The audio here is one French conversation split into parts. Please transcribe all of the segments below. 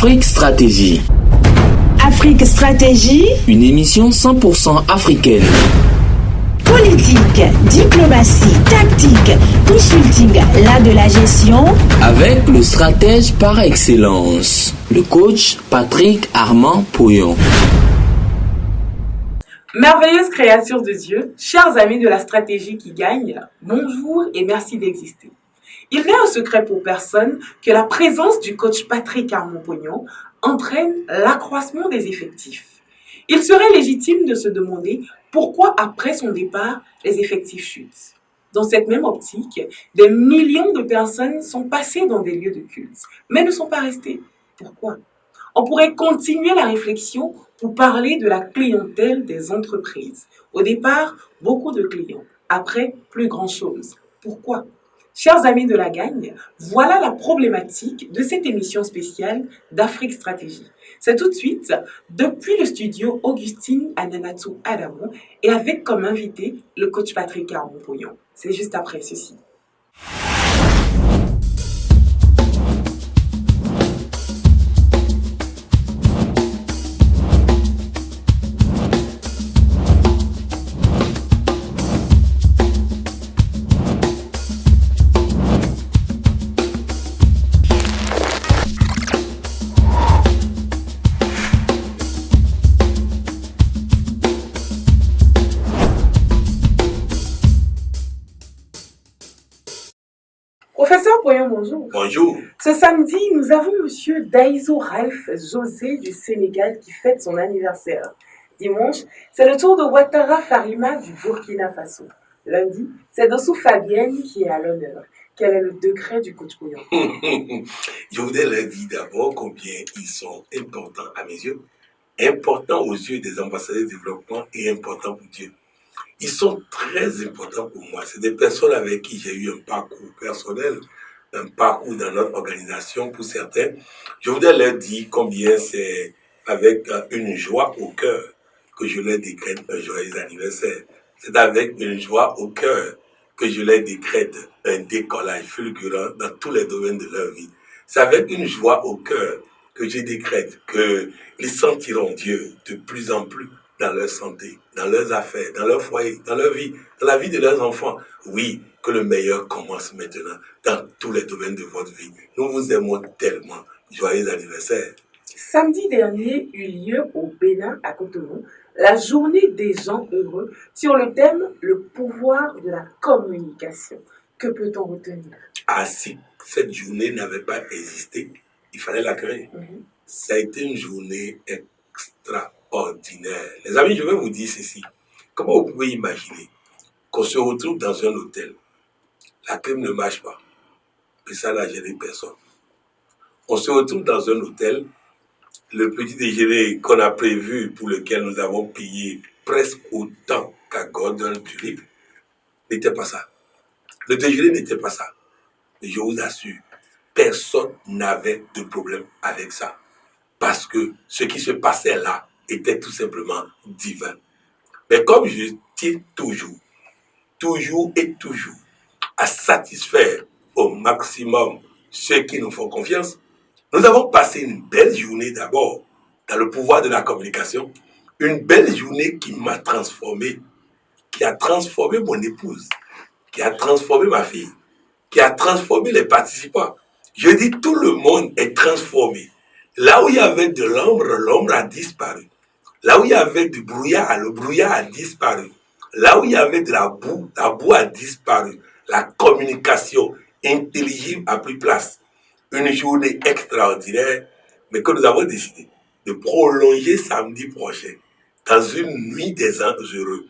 Afrique Stratégie. Afrique Stratégie, Une émission 100% africaine. politique, diplomatie, tactique, consulting, l'art de la gestion. Avec le stratège par excellence, le coach Patrick Armand Pouillon. Merveilleuse créature de Dieu, chers amis de la stratégie qui gagne, bonjour et merci d'exister. Il n'est un secret pour personne que la présence du coach Patrick Armand Pouillon entraîne l'accroissement des effectifs. Il serait légitime de se demander pourquoi après son départ, les effectifs chutent. Dans cette même optique, des millions de personnes sont passées dans des lieux de culte, mais ne sont pas restées. Pourquoi ? On pourrait continuer la réflexion pour parler de la clientèle des entreprises. Au départ, beaucoup de clients. Après, plus grand-chose. Pourquoi ? Chers amis de la gagne, voilà la problématique de cette émission spéciale d'Afrique Stratégie. C'est tout de suite depuis le studio Augustine Ananatou Adamo et avec comme invité le coach Patrick Armand Pouillon. C'est juste après ceci. Professeur Pouillon, bonjour. Bonjour. Ce samedi, nous avons Monsieur Daizo Ralph José du Sénégal qui fête son anniversaire. Dimanche, c'est le tour de Ouattara Farima du Burkina Faso. Lundi, c'est Dossou Fabienne qui est à l'honneur. Quel est le degré du coach Pouillon? Je voudrais leur dire d'abord combien ils sont importants à mes yeux, importants aux yeux des ambassadeurs de développement et importants pour Dieu. Ils sont très importants pour moi. C'est des personnes avec qui j'ai eu un parcours personnel, un parcours dans notre organisation pour certains. Je voudrais leur dire combien c'est avec une joie au cœur que je leur décrète un joyeux anniversaire. C'est avec une joie au cœur que je leur décrète un décollage fulgurant dans tous les domaines de leur vie. C'est avec une joie au cœur que je décrète qu'ils sentiront Dieu de plus en plus dans leur santé, dans leurs affaires, dans leur foyer, dans leur vie, dans la vie de leurs enfants. Oui, que le meilleur commence maintenant dans tous les domaines de votre vie. Nous vous aimons tellement. Joyeux anniversaire. Samedi dernier eut lieu au Bénin, à Cotonou, la journée des gens heureux sur le thème « Le pouvoir de la communication ». Que peut-on retenir? Ah, si cette journée n'avait pas existé, il fallait la créer. Ça a été une journée extraordinaire. Les amis, je vais vous dire ceci. Comment vous pouvez imaginer qu'on se retrouve dans un hôtel, la clim ne marche pas, et ça n'a gêné personne. On se retrouve dans un hôtel, le petit déjeuner qu'on a prévu, pour lequel nous avons payé presque autant qu'à Gordon Tulip, n'était pas ça. Le déjeuner n'était pas ça. Mais je vous assure, personne n'avait de problème avec ça. Parce que ce qui se passait là était tout simplement divin. Mais comme je tiens toujours à satisfaire au maximum ceux qui nous font confiance, nous avons passé une belle journée d'abord dans le pouvoir de la communication, une belle journée qui m'a transformé, qui a transformé mon épouse, qui a transformé ma fille, qui a transformé les participants. Je dis tout le monde est transformé. Là où il y avait de l'ombre, l'ombre a disparu. Là où il y avait du brouillard, le brouillard a disparu. Là où il y avait de la boue a disparu. La communication intelligible a pris place. Une journée extraordinaire, mais que nous avons décidé de prolonger samedi prochain dans une nuit des ans heureux.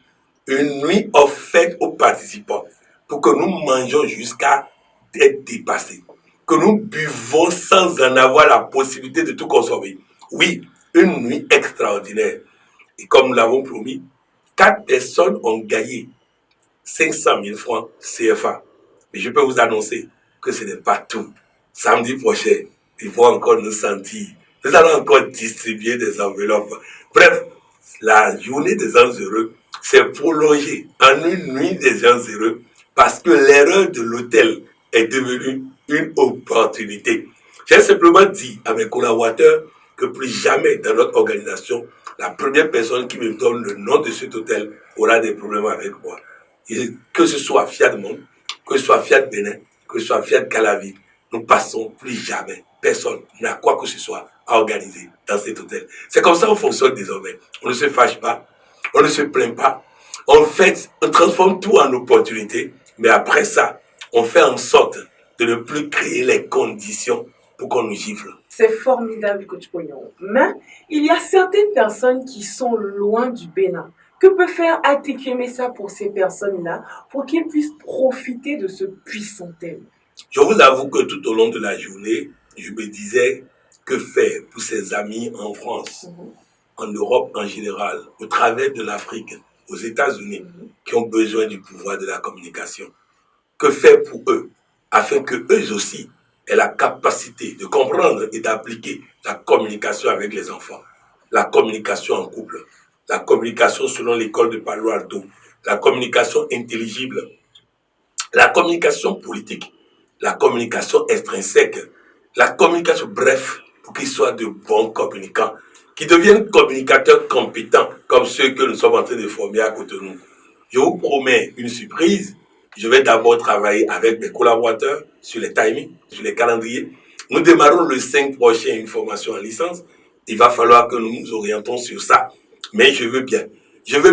Une nuit offerte aux participants pour que nous mangions jusqu'à être dépassés. Que nous buvons sans en avoir la possibilité de tout consommer. Oui, une nuit extraordinaire. Et comme nous l'avons promis, 4 personnes ont gagné 500 000 francs CFA. Mais je peux vous annoncer que ce n'est pas tout. Samedi prochain, ils vont encore nous sentir. Nous allons encore distribuer des enveloppes. Bref, la journée des gens heureux s'est prolongée en une nuit des gens heureux parce que l'erreur de l'hôtel est devenue une opportunité. J'ai simplement dit à mes collaborateurs que plus jamais dans notre organisation, la première personne qui me donne le nom de cet hôtel aura des problèmes avec moi. Et que ce soit Fiat Monde, que ce soit Fiat Bénin, que ce soit Fiat Calavi, nous passons plus jamais. Personne n'a quoi que ce soit à organiser dans cet hôtel. C'est comme ça qu'on fonctionne désormais. On ne se fâche pas, on ne se plaint pas. En fait, on transforme tout en opportunité, mais après ça, on fait en sorte de ne plus créer les conditions pour qu'on nous gifle. C'est formidable, coach Pognon. Mais il y a certaines personnes qui sont loin du Bénin. Que peut faire Atikwe Messa pour ces personnes-là, pour qu'ils puissent profiter de ce puissant thème? Je vous avoue que tout au long de la journée, je me disais que faire pour ses amis en France, en Europe en général, au travers de l'Afrique, aux États-Unis, qui ont besoin du pouvoir de la communication. Que faire pour eux, afin que eux aussi aient la capacité de comprendre et d'appliquer la communication avec les enfants, la communication en couple, la communication selon l'école de Palo Alto, la communication intelligible, la communication politique, la communication extrinsèque, la communication, bref, pour qu'ils soient de bons communicants, qui deviennent communicateurs compétents, comme ceux que nous sommes en train de former à Cotonou. Je vous promets une surprise. Je vais d'abord travailler avec mes collaborateurs sur les timings, sur les calendriers. Nous démarrons le 5 prochain une formation en licence. Il va falloir que nous nous orientons sur ça. Mais je veux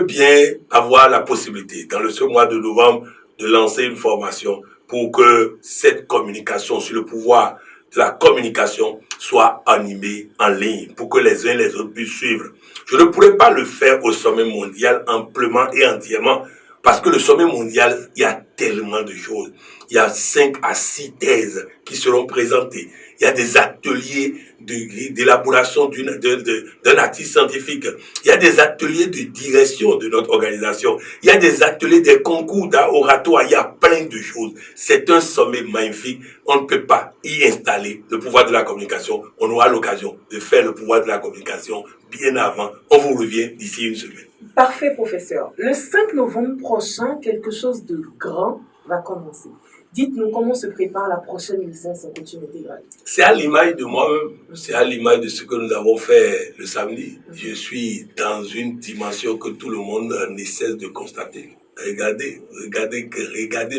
bien avoir la possibilité, dans ce mois de novembre, de lancer une formation pour que cette communication sur le pouvoir de la communication soit animée en ligne, pour que les uns et les autres puissent suivre. Je ne pourrais pas le faire au sommet mondial amplement et entièrement, parce que le sommet mondial, il y a tellement de choses. Il y a 5 à 6 thèses qui seront présentées. Il y a des ateliers d'élaboration d'un artiste scientifique. Il y a des ateliers de direction de notre organisation. Il y a des ateliers, des concours d'oratoire. Il y a plein de choses. C'est un sommet magnifique. On ne peut pas y installer le pouvoir de la communication. On aura l'occasion de faire le pouvoir de la communication bien avant. On vous revient d'ici une semaine. Parfait, professeur. Le 5 novembre prochain, quelque chose de grand va commencer. Dites-nous comment se prépare la prochaine licence en coaching intégral. C'est à l'image de moi-même, c'est à l'image de ce que nous avons fait le samedi. Je suis dans une dimension que tout le monde ne cesse de constater. Regardez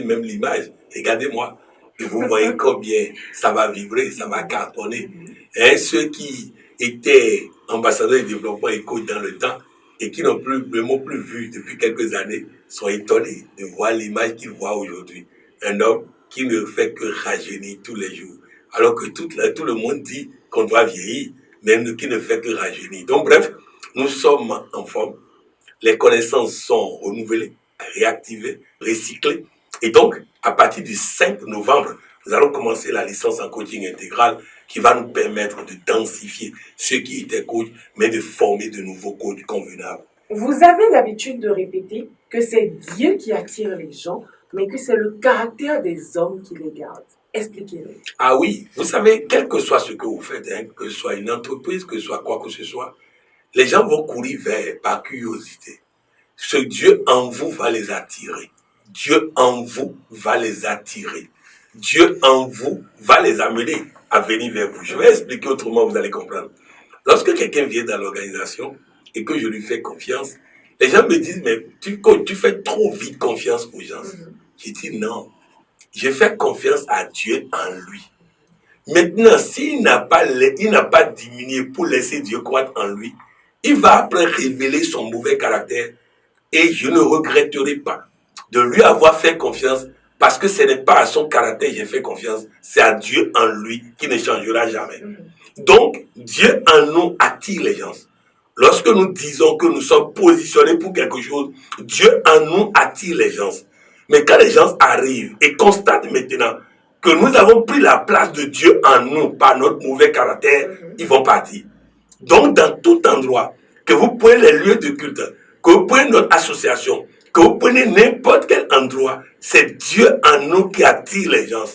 même l'image, regardez-moi. Et vous voyez combien ça va vibrer, ça va cartonner. Et ceux qui étaient ambassadeurs du développement et coach dans le temps et qui m'ont plus vu depuis quelques années sont étonnés de voir l'image qu'ils voient aujourd'hui. Un homme qui ne fait que rajeunir tous les jours. Alors que tout le monde dit qu'on doit vieillir, mais qui ne fait que rajeunir. Donc bref, nous sommes en forme. Les connaissances sont renouvelées, réactivées, recyclées. Et donc, à partir du 5 novembre, nous allons commencer la licence en coaching intégral qui va nous permettre de densifier ceux qui étaient coachs, mais de former de nouveaux coachs convenables. Vous avez l'habitude de répéter que c'est Dieu qui attire les gens, mais que c'est le caractère des hommes qui les garde. Expliquez-le. Ah oui, vous savez, quel que soit ce que vous faites, que ce soit une entreprise, que ce soit quoi que ce soit, les gens vont courir vers par curiosité. Ce Dieu en vous va les attirer. Dieu en vous va les attirer. Dieu en vous va les amener à venir vers vous. Je vais expliquer autrement, vous allez comprendre. Lorsque quelqu'un vient dans l'organisation et que je lui fais confiance, les gens me disent, mais tu fais trop vite confiance aux gens. Je dis non, je fais confiance à Dieu en lui. Maintenant, s'il n'a pas diminué pour laisser Dieu croître en lui, il va après révéler son mauvais caractère. Et je ne regretterai pas de lui avoir fait confiance, parce que ce n'est pas à son caractère que j'ai fait confiance, c'est à Dieu en lui qui ne changera jamais. Donc, Dieu en nous attire les gens. Lorsque nous disons que nous sommes positionnés pour quelque chose, Dieu en nous attire les gens. Mais quand les gens arrivent et constatent maintenant que nous avons pris la place de Dieu en nous par notre mauvais caractère, ils vont partir. Donc, dans tout endroit, que vous preniez les lieux de culte, que vous preniez notre association, que vous preniez n'importe quel endroit, c'est Dieu en nous qui attire les gens.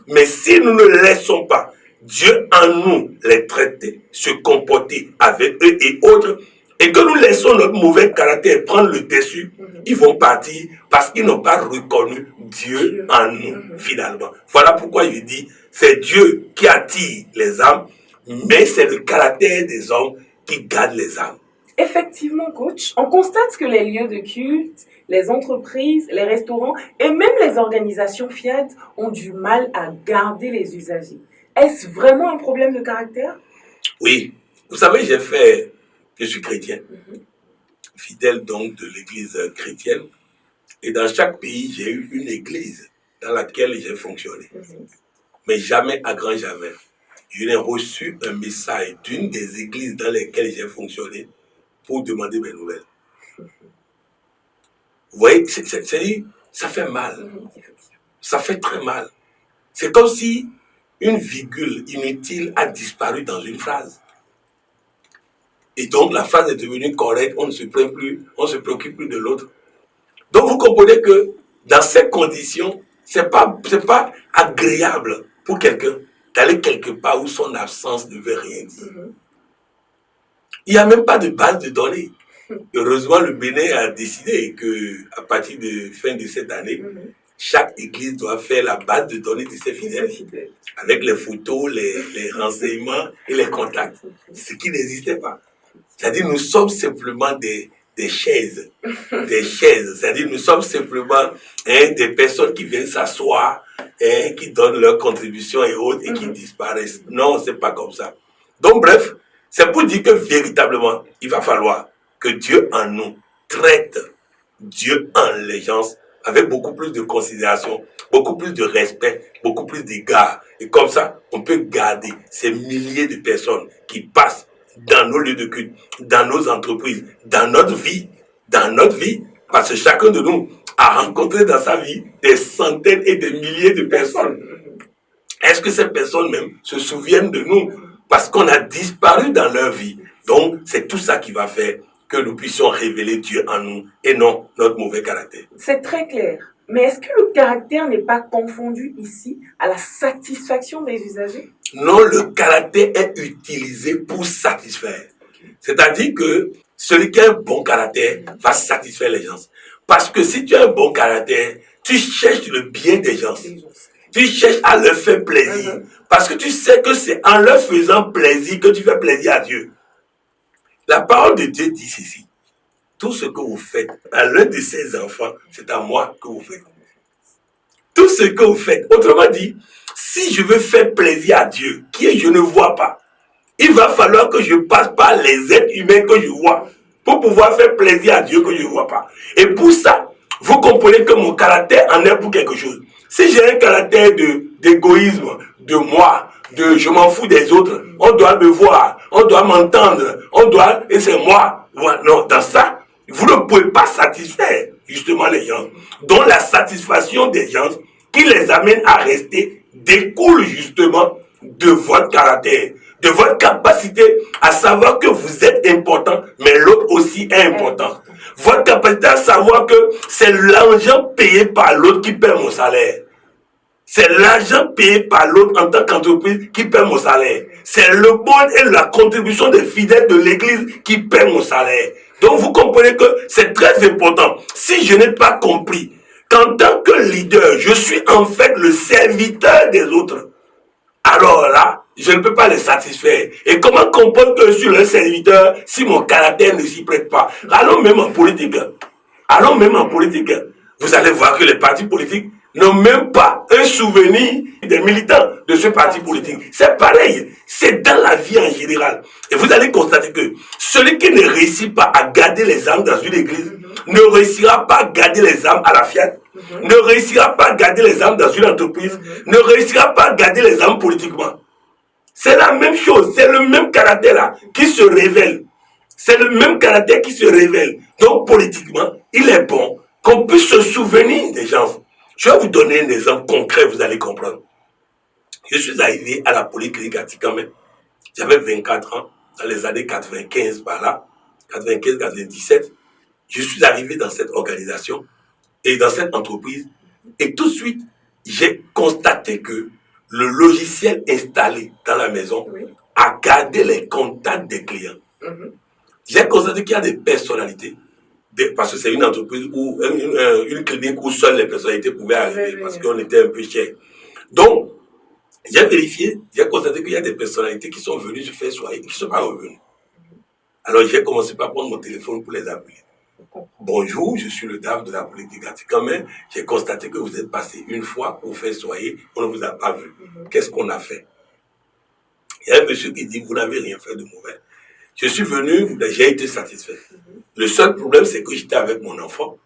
Mais si nous ne laissons pas Dieu en nous les traiter, se comporter avec eux et autres, et que nous laissons notre mauvais caractère prendre le dessus, ils vont partir parce qu'ils n'ont pas reconnu Dieu en nous, finalement. Voilà pourquoi il dit, c'est Dieu qui attire les âmes, mais c'est le caractère des hommes qui garde les âmes. Effectivement, coach, on constate que les lieux de culte, les entreprises, les restaurants et même les organisations FIAD ont du mal à garder les usagers. Est-ce vraiment un problème de caractère? Oui. Vous savez, je suis chrétien, fidèle donc de l'église chrétienne. Et dans chaque pays, j'ai eu une église dans laquelle j'ai fonctionné. Mais jamais, à grand jamais, je n'ai reçu un message d'une des églises dans lesquelles j'ai fonctionné pour demander mes nouvelles. Vous voyez, ça fait mal. Ça fait très mal. C'est comme si une virgule inutile a disparu dans une phrase. Et donc, la phrase est devenue correcte, on ne se plaint plus, on ne se préoccupe plus de l'autre. Donc, vous comprenez que dans ces conditions, c'est pas agréable pour quelqu'un d'aller quelque part où son absence ne veut rien dire. Il n'y a même pas de base de données. Heureusement, le Bénin a décidé qu'à partir de fin de cette année, chaque église doit faire la base de données de ses fidèles, avec les photos, les renseignements et les contacts, ce qui n'existait pas. C'est-à-dire, nous sommes simplement des chaises, c'est-à-dire, nous sommes simplement des personnes qui viennent s'asseoir, qui donnent leurs contributions et autres, et qui disparaissent. Non, c'est pas comme ça. Donc, bref, c'est pour dire que véritablement, il va falloir que Dieu en nous traite Dieu en les gens avec beaucoup plus de considération, beaucoup plus de respect, beaucoup plus d'égard. Et comme ça, on peut garder ces milliers de personnes qui passent dans nos lieux de culte, dans nos entreprises, dans notre vie, parce que chacun de nous a rencontré dans sa vie des centaines et des milliers de personnes. Est-ce que ces personnes même se souviennent de nous parce qu'on a disparu dans leur vie? Donc, c'est tout ça qui va faire que nous puissions révéler Dieu en nous et non notre mauvais caractère. C'est très clair. Mais est-ce que le caractère n'est pas confondu ici à la satisfaction des usagers? Non, le caractère est utilisé pour satisfaire. C'est-à-dire que celui qui a un bon caractère va satisfaire les gens. Parce que si tu as un bon caractère, tu cherches le bien des gens. Tu cherches à leur faire plaisir. Parce que tu sais que c'est en leur faisant plaisir que tu fais plaisir à Dieu. La parole de Dieu dit ceci. Tout ce que vous faites à l'un de ses enfants, c'est à moi que vous faites. Tout ce que vous faites. Autrement dit, si je veux faire plaisir à Dieu, qui je ne vois pas, il va falloir que je passe par les êtres humains que je vois pour pouvoir faire plaisir à Dieu que je ne vois pas. Et pour ça, vous comprenez que mon caractère en est pour quelque chose. Si j'ai un caractère d'égoïsme, de moi, de je m'en fous des autres, on doit me voir, on doit m'entendre, et c'est moi. Voilà. Non, dans ça, vous ne pouvez pas satisfaire justement les gens. Donc la satisfaction des gens qui les amène à rester découle justement de votre caractère, de votre capacité à savoir que vous êtes important, mais l'autre aussi est important. Votre capacité à savoir que c'est l'argent payé par l'autre qui paie mon salaire. C'est l'argent payé par l'autre en tant qu'entreprise qui paie mon salaire. C'est le bon et la contribution des fidèles de l'église qui paie mon salaire. Donc vous comprenez que c'est très important. Si je n'ai pas compris qu'en tant que leader, je suis en fait le serviteur des autres, alors là, je ne peux pas les satisfaire. Et comment comprendre que je suis le serviteur si mon caractère ne s'y prête pas? Allons même en politique. Vous allez voir que les partis politiques n'ont même pas un souvenir des militants de ce parti politique. C'est pareil, c'est dans la vie en général. Et vous allez constater que celui qui ne réussit pas à garder les âmes dans une église ne réussira pas à garder les âmes à la Fiat, ne réussira pas à garder les âmes dans une entreprise, ne réussira pas à garder les âmes politiquement. C'est la même chose, c'est le même caractère là qui se révèle. C'est le même caractère qui se révèle. Donc politiquement, il est bon qu'on puisse se souvenir des gens. Je vais vous donner un exemple concret, vous allez comprendre. Je suis arrivé à la polyclinique à Tikamen. J'avais 24 ans, dans les années 95 par là, 95-97. Je suis arrivé dans cette organisation et dans cette entreprise. Et tout de suite, j'ai constaté que le logiciel installé dans la maison a gardé les contacts des clients. j'ai constaté qu'il y a des personnalités, parce que c'est une entreprise ou une clinique où seules les personnalités pouvaient arriver, parce qu'on était un peu cher. Donc, j'ai vérifié, j'ai constaté qu'il y a des personnalités qui sont venues se faire soigner et qui ne sont pas revenues. Alors, j'ai commencé par prendre mon téléphone pour les appeler. Bonjour, je suis le DAF de la politique Gatika, mais j'ai constaté que vous êtes passé une fois pour faire soigner, on ne vous a pas vu. Qu'est-ce qu'on a fait? Il y a un monsieur qui dit, vous n'avez rien fait de mauvais. Je suis venu, j'ai été satisfait. Le seul problème, c'est que j'étais avec mon enfant.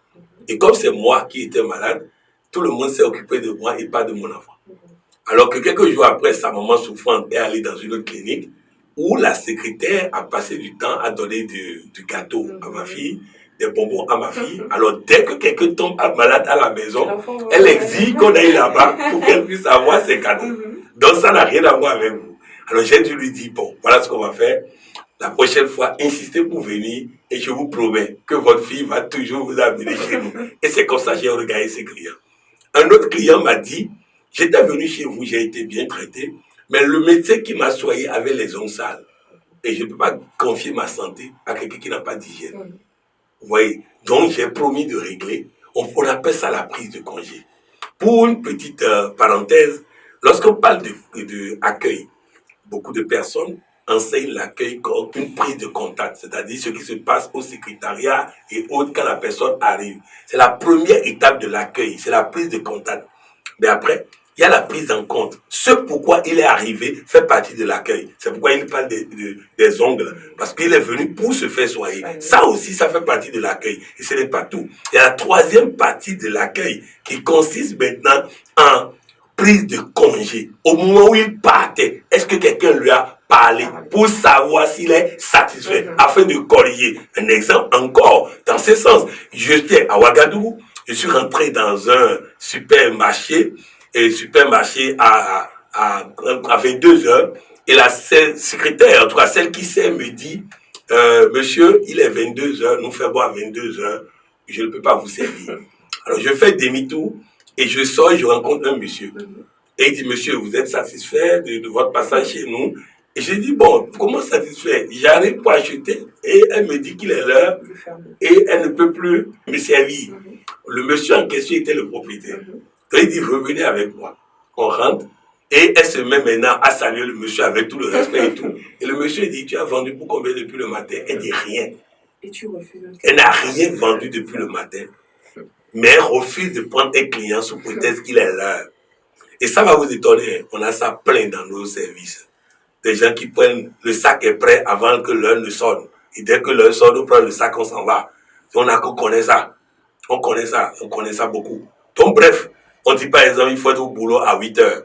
Et comme c'est moi qui étais malade, tout le monde s'est occupé de moi et pas de mon enfant. Alors que quelques jours après, sa maman souffrante est allée dans une autre clinique où la secrétaire a passé du temps à donner du gâteau à ma fille, des bonbons à ma fille. Alors, dès que quelqu'un tombe malade à la maison, elle exige qu'on aille là-bas pour qu'elle puisse avoir ses cadeaux. Donc, ça n'a rien à voir avec vous. Alors, j'ai dû lui dire, bon, voilà ce qu'on va faire. La prochaine fois, insistez pour venir et je vous promets que votre fille va toujours vous amener chez nous. Et c'est comme ça que j'ai regardé ces clients. Un autre client m'a dit, j'étais venu chez vous, j'ai été bien traité, mais le médecin qui m'a soigné avait les ongles sales. Et je ne peux pas confier ma santé à quelqu'un qui n'a pas d'hygiène. Vous voyez? Donc, j'ai promis de régler. On appelle ça la prise de congé. Pour une petite parenthèse, lorsqu'on parle de accueil, beaucoup de personnes enseignent l'accueil comme une prise de contact, c'est-à-dire ce qui se passe au secrétariat et autres quand la personne arrive. C'est la première étape de l'accueil, c'est la prise de contact. Mais après, il y a la prise en compte. Ce pourquoi il est arrivé fait partie de l'accueil. C'est pourquoi il parle des ongles. Parce qu'il est venu pour se faire soigner. Ça aussi, ça fait partie de l'accueil. Et ce n'est pas tout. Il y a la troisième partie de l'accueil qui consiste maintenant en prise de congé. Au moment où il partait, est-ce que quelqu'un lui a parlé pour savoir s'il est satisfait afin de corriger? Un exemple encore, dans ce sens, j'étais à Ouagadougou, je suis rentré dans un supermarché, à 22 heures, et la secrétaire, en tout cas celle qui sait, me dit, monsieur, il est 22 heures, nous faisons à 22 heures, je ne peux pas vous servir. Alors je fais demi-tour, et je sors et je rencontre un monsieur. Et il dit, monsieur, vous êtes satisfait de votre passage chez nous? Et je dis, bon, comment satisfait? J'arrive pour acheter, et elle me dit qu'il est l'heure, et elle ne peut plus me servir. Le monsieur en question était le propriétaire. Donc il dit, revenez avec moi. On rentre, et elle se met maintenant à saluer le monsieur avec tout le respect et tout. Et le monsieur dit, tu as vendu pour combien depuis le matin? Elle dit, rien. Et tu refuses? Elle n'a rien vendu depuis le matin. Mais elle refuse de prendre un client sous prétexte qu'il est l'heure. Et ça va vous étonner, on a ça plein dans nos services. Des gens qui prennent, le sac est prêt avant que l'heure ne sonne. Et dès que l'heure sonne, on prend le sac, on s'en va. Et on connaît ça. On connaît ça beaucoup. Donc bref, on dit par exemple, il faut être au boulot à 8 heures.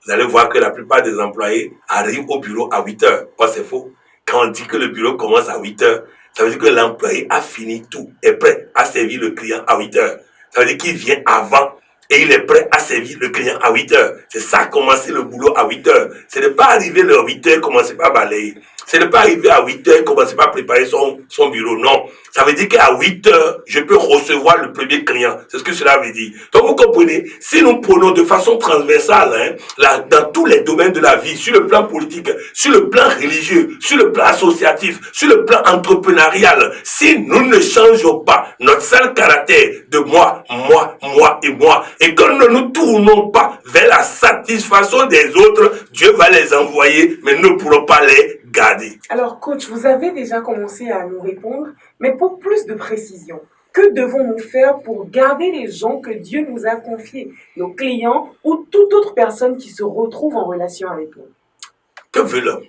Vous allez voir que la plupart des employés arrivent au bureau à 8 heures. Pas c'est faux. Quand on dit que le bureau commence à 8 heures, ça veut dire que l'employé a fini tout, est prêt à servir le client à 8 heures. Ça veut dire qu'il vient avant et il est prêt à servir le client à 8 heures. C'est ça, commencer le boulot à 8 heures. Ce n'est pas arriver à 8 heures, commencer par balayer. Ce n'est pas arriver à 8 heures, commencer par préparer son bureau. Non. Ça veut dire qu'à 8 heures, je peux recevoir le premier client. C'est ce que cela veut dire. Donc vous comprenez, si nous prenons de façon transversale, dans tous les domaines de la vie, sur le plan politique, sur le plan religieux, sur le plan associatif, sur le plan entrepreneurial, si nous ne changeons pas notre seul caractère de moi et moi, et que nous ne nous tournons pas vers la satisfaction des autres, Dieu va les envoyer, mais nous ne pourrons pas les garder. Alors, coach, vous avez déjà commencé à nous répondre, mais pour plus de précision, que devons-nous faire pour garder les gens que Dieu nous a confiés, nos clients ou toute autre personne qui se retrouve en relation avec nous? Que veut l'homme?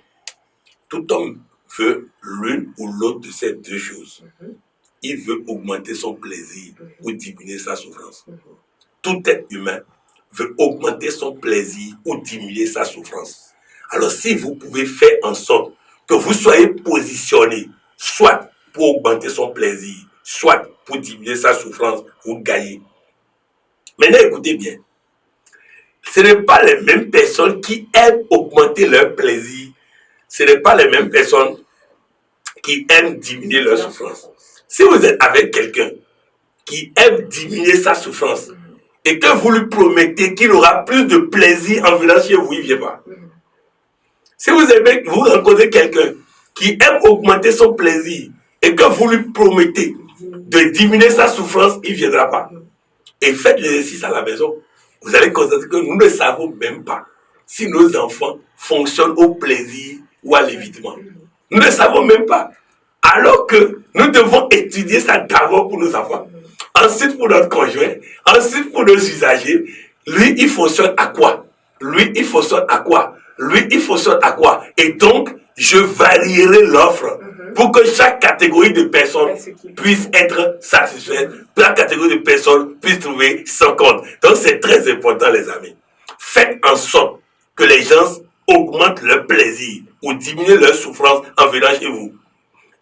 Tout homme veut l'une ou l'autre de ces deux choses. Il veut augmenter son plaisir ou diminuer sa souffrance. Tout être humain veut augmenter son plaisir ou diminuer sa souffrance. Alors si vous pouvez faire en sorte que vous soyez positionné, soit pour augmenter son plaisir, soit pour diminuer sa souffrance, vous gagnez. Maintenant, écoutez bien. Ce n'est pas les mêmes personnes qui aiment augmenter leur plaisir. Ce n'est pas les mêmes personnes qui aiment diminuer leur souffrance. Si vous êtes avec quelqu'un qui aime diminuer sa souffrance et que vous lui promettez qu'il aura plus de plaisir en venant chez vous, il ne vient pas. Si vous rencontrez quelqu'un qui aime augmenter son plaisir et que vous lui promettez de diminuer sa souffrance, il ne viendra pas. Et faites l'exercice à la maison. Vous allez constater que nous ne savons même pas si nos enfants fonctionnent au plaisir ou à l'évitement. Nous ne savons même pas. Alors que nous devons étudier ça d'abord pour nos enfants, ensuite pour notre conjoint, ensuite pour nos usagers. Lui, il fonctionne à quoi? Lui, il fonctionne à quoi? Lui, il fonctionne à quoi? Et donc, je varierai l'offre pour que chaque catégorie de personnes puisse être satisfaite, chaque catégorie de personnes puisse trouver son compte. Donc, c'est très important, les amis. Faites en sorte que les gens augmentent leur plaisir ou diminuent leur souffrance en venant chez vous.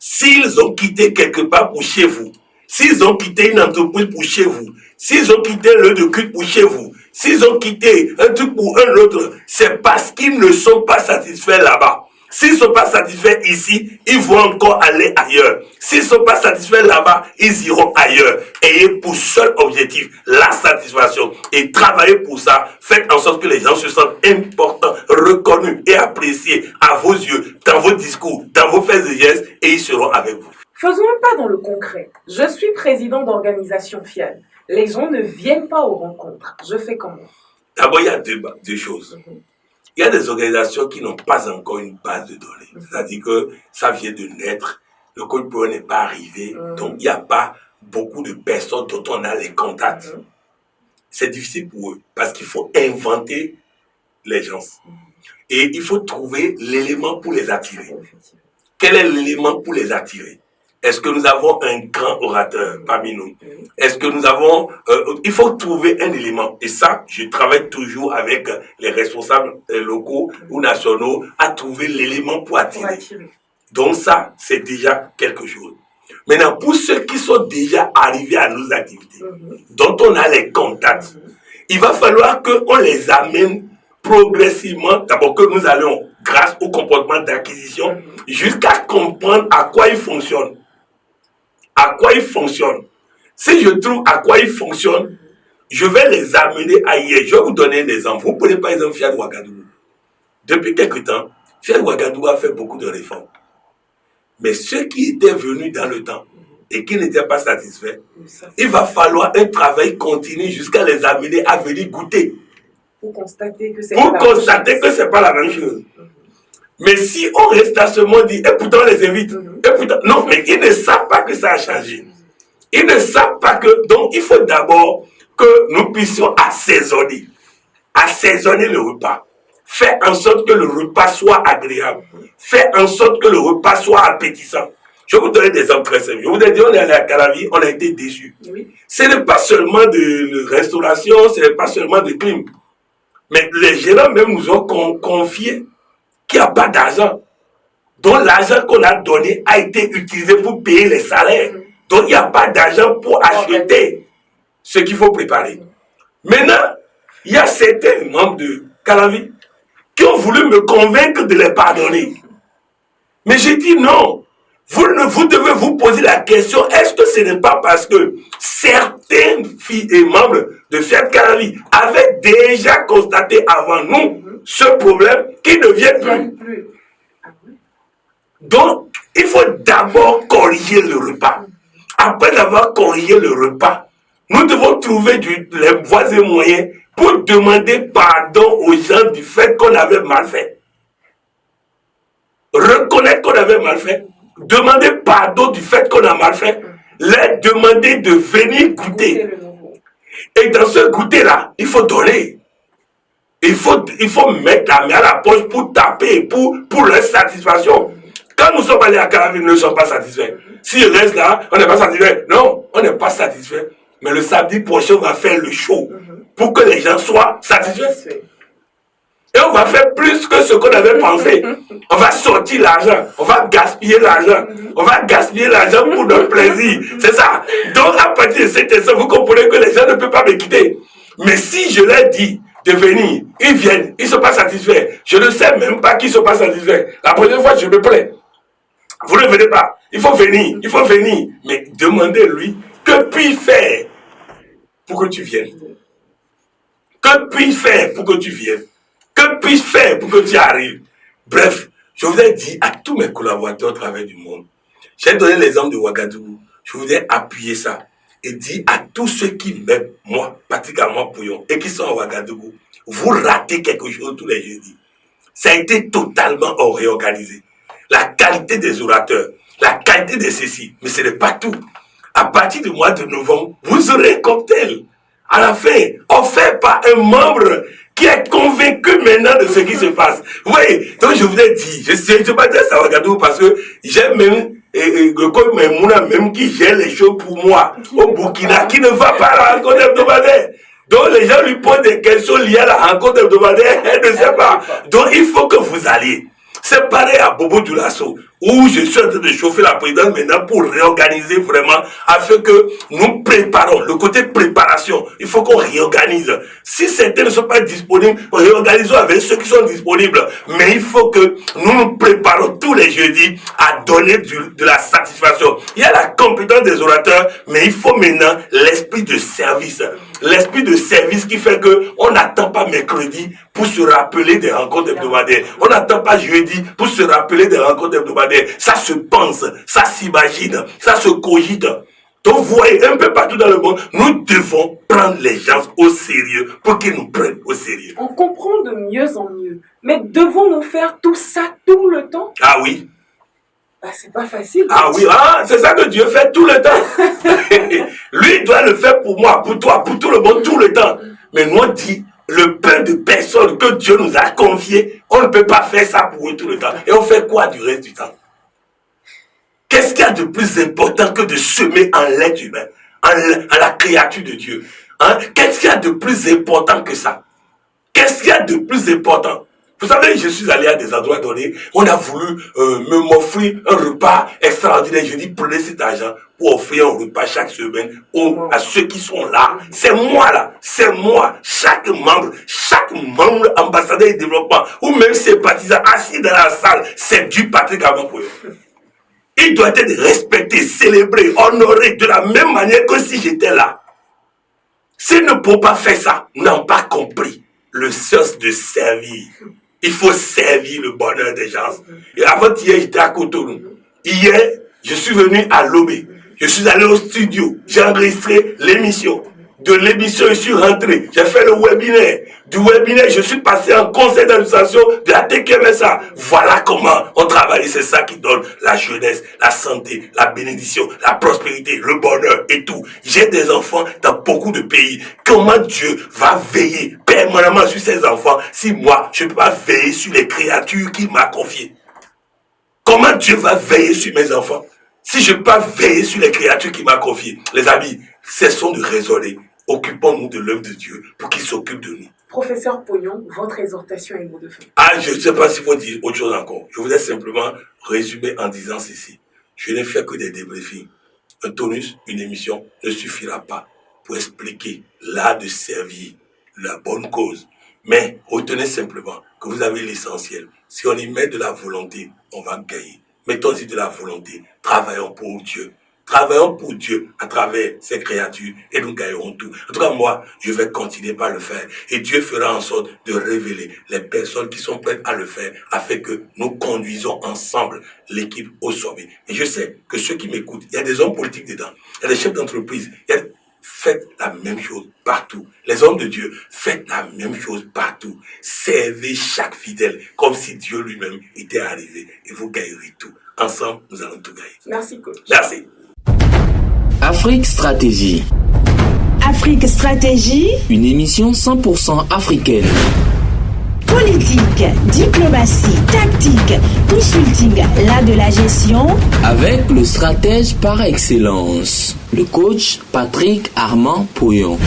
S'ils ont quitté quelque part pour chez vous, s'ils ont quitté une entreprise pour chez vous, s'ils ont quitté le lieu de culte pour chez vous, s'ils ont quitté un truc pour un autre, c'est parce qu'ils ne sont pas satisfaits là-bas. S'ils ne sont pas satisfaits ici, ils vont encore aller ailleurs. S'ils ne sont pas satisfaits là-bas, ils iront ailleurs. Ayez pour seul objectif la satisfaction et travaillez pour ça. Faites en sorte que les gens se sentent importants, reconnus et appréciés à vos yeux, dans vos discours, dans vos faits et gestes, et ils seront avec vous. Faisons un pas dans le concret. Je suis président d'organisation FIAD. Les gens ne viennent pas aux rencontres. Je fais comment? D'abord, il y a deux choses. Il y a des organisations qui n'ont pas encore une base de données. C'est-à-dire que ça vient de naître, le code pro n'est pas arrivé, donc il n'y a pas beaucoup de personnes dont on a les contacts. C'est difficile pour eux, parce qu'il faut inventer les gens. Et il faut trouver l'élément pour les attirer. Quel est l'élément pour les attirer? Est-ce que nous avons un grand orateur parmi nous? Est-ce que nous avons... il faut trouver un élément. Et ça, je travaille toujours avec les responsables locaux ou nationaux à trouver l'élément pour attirer. Donc ça, c'est déjà quelque chose. Maintenant, pour ceux qui sont déjà arrivés à nos activités, dont on a les contacts, il va falloir qu'on les amène progressivement, d'abord que nous allons, grâce au comportement d'acquisition, jusqu'à comprendre à quoi ils fonctionnent. À quoi ils fonctionnent. Si je trouve à quoi ils fonctionnent, je vais les amener ailleurs. Je vais vous donner un exemple. Vous prenez par exemple Fiat Ouagadougou. Depuis quelque temps, Fiat Ouagadougou a fait beaucoup de réformes. Mais ceux qui étaient venus dans le temps et qui n'étaient pas satisfaits, il va falloir un travail continu jusqu'à les amener à venir goûter. Pour constater que c'est pas la même chose. Mais si on reste à ce moment dit, et pourtant on les invite, et pourtant, non, mais ils ne savent pas que ça a changé. Ils ne savent pas que, donc il faut d'abord que nous puissions assaisonner le repas. Faire en sorte que le repas soit agréable. Faire en sorte que le repas soit appétissant. Je vais vous donner des exemples très simples. Je vous ai dit, on est allé à Calavi, on a été déçus. Ce n'est pas seulement de restauration, ce n'est pas seulement de clim. Mais les gérants même nous ont confié qu'il n'y a pas d'argent. Donc l'argent qu'on a donné a été utilisé pour payer les salaires. Donc il n'y a pas d'argent pour acheter ce qu'il faut préparer. Maintenant, il y a certains membres de Calavi qui ont voulu me convaincre de les pardonner. Mais j'ai dit non. Vous devez vous poser la question, est-ce que ce n'est pas parce que certains filles et membres de Fiat Calavi avaient déjà constaté avant nous ce problème qu'ils ne viennent plus? Donc, il faut d'abord corriger le repas. Après avoir corrigé le repas, nous devons trouver les voies et moyens pour demander pardon aux gens du fait qu'on avait mal fait. Reconnaître qu'on avait mal fait. Demander pardon du fait qu'on a mal fait, leur demander de venir goûter. Et dans ce goûter-là, il faut donner. Il faut mettre la main à la poche pour taper, pour leur satisfaction. Quand nous sommes allés à Calavi, nous ne sommes pas satisfaits. S'ils restent là, on n'est pas satisfait. Non, on n'est pas satisfait. Mais le samedi prochain, on va faire le show pour que les gens soient satisfaits. Et on va faire plus que ce qu'on avait pensé. On va sortir l'argent. On va gaspiller l'argent. On va gaspiller l'argent pour notre plaisir. C'est ça. Donc, à partir de cet instant, vous comprenez que les gens ne peuvent pas me quitter. Mais si je leur dis de venir, ils viennent. Ils ne sont pas satisfaits. Je ne sais même pas qu'ils ne sont pas satisfaits. La prochaine fois, je me plains. Vous ne venez pas. Il faut venir. Il faut venir. Mais demandez-lui, que puis-je faire pour que tu viennes? Que puis-je faire pour que tu viennes? Que puis-je faire pour que tu arrives? Bref, je vous ai dit à tous mes collaborateurs à travers du monde, J'ai donné l'exemple de Ouagadougou. Je voudrais appuyer ça et dire à tous ceux qui m'aiment, moi, Patrick Armand Pouillon, et qui sont à Ouagadougou, vous ratez quelque chose tous les jeudis. Ça a été totalement réorganisé. La qualité des orateurs, la qualité de ceci, mais ce n'est pas tout. À partir du mois de novembre, vous aurez un cocktail. À la fin, offert par un membre qui est convaincu maintenant de ce qui se passe. Oui, donc je vous ai dit, je ne pas dire ça à Ouagadougou parce que j'ai même le code Memouna même qui gère les choses pour moi au Burkina, qui ne va pas à la rencontre hebdomadaire. Donc les gens lui posent des questions liées à la rencontre hebdomadaire, elle ne sait pas. Donc il faut que vous alliez. C'est pareil à Bobo Dioulasso, où je suis en train de chauffer la présidence maintenant pour réorganiser vraiment, afin que nous préparons, le côté préparation, il faut qu'on réorganise. Si certains ne sont pas disponibles, réorganisons avec ceux qui sont disponibles. Mais il faut que nous nous préparons tous les jeudis à donner de la satisfaction. Il y a la compétence des orateurs, mais il faut maintenant l'esprit de service. L'esprit de service qui fait que on n'attend pas mercredi pour se rappeler des rencontres hebdomadaires. On n'attend pas jeudi pour se rappeler des rencontres hebdomadaires. Ça se pense, ça s'imagine, ça se cogite. Donc vous voyez, un peu partout dans le monde, nous devons prendre les gens au sérieux pour qu'ils nous prennent au sérieux. On comprend de mieux en mieux. Mais devons-nous faire tout ça tout le temps? Ah oui. Bah, c'est pas facile. Ah oui, c'est ça que Dieu fait tout le temps. Lui, il doit le faire pour moi, pour toi, pour tout le monde, tout le temps. Mais nous, on dit, le peu de personnes que Dieu nous a confiées, on ne peut pas faire ça pour eux tout le temps. Et on fait quoi du reste du temps? Qu'est-ce qu'il y a de plus important que de semer en l'être humain, en la créature de Dieu? Qu'est-ce qu'il y a de plus important que ça? Qu'est-ce qu'il y a de plus important? Vous savez, je suis allé à des endroits donnés, on a voulu m'offrir un repas extraordinaire. Je dis, prenez cet argent pour offrir un repas chaque semaine à ceux qui sont là. C'est moi là, c'est moi. Chaque membre ambassadeur du développement, ou même sympathisant assis dans la salle, c'est du Patrick Armand Pouillon. Il doit être respecté, célébré, honoré de la même manière que si j'étais là. S'ils ne peuvent pas faire ça, n'ont pas compris le sens de servir. Il faut servir le bonheur des gens. Et avant-hier, j'étais à Cotonou. Hier, je suis venu à Lomé. Je suis allé au studio. J'ai enregistré l'émission. De l'émission, je suis rentré. J'ai fait le webinaire. Du webinaire, je suis passé en conseil d'administration de la TKMSA. Voilà comment on travaille. C'est ça qui donne la jeunesse, la santé, la bénédiction, la prospérité, le bonheur et tout. J'ai des enfants dans beaucoup de pays. Comment Dieu va veiller permanemment sur ses enfants si moi, je ne peux pas veiller sur les créatures qu'il m'a confiées? Comment Dieu va veiller sur mes enfants si je ne peux pas veiller sur les créatures qu'il m'a confiées? Les amis, cessons de raisonner. Occupons-nous de l'œuvre de Dieu pour qu'il s'occupe de nous. Professeur Pouillon, votre exhortation et mot de fin. Je ne sais pas s'il faut dire autre chose encore. Je voudrais simplement résumer en disant ceci. Je n'ai fait que des débriefings. Un tonus, une émission ne suffira pas pour expliquer l'art de servir la bonne cause. Mais retenez simplement que vous avez l'essentiel. Si on y met de la volonté, on va gagner. Mettons-y de la volonté. Travaillons pour Dieu. Travaillons pour Dieu à travers ces créatures et nous gagnerons tout. En tout cas, moi, je vais continuer par le faire. Et Dieu fera en sorte de révéler les personnes qui sont prêtes à le faire afin que nous conduisons ensemble l'équipe au sommet. Et je sais que ceux qui m'écoutent, il y a des hommes politiques dedans, il y a des chefs d'entreprise, faites la même chose partout. Les hommes de Dieu, faites la même chose partout. Servez chaque fidèle comme si Dieu lui-même était arrivé et vous gagnerez tout. Ensemble, nous allons tout gagner. Merci, coach. Merci. Afrique Stratégie. Afrique Stratégie. Une émission 100% africaine. Politique, diplomatie, tactique, consulting, l'art de la gestion. Avec le stratège par excellence, le coach Patrick Armand Pouillon.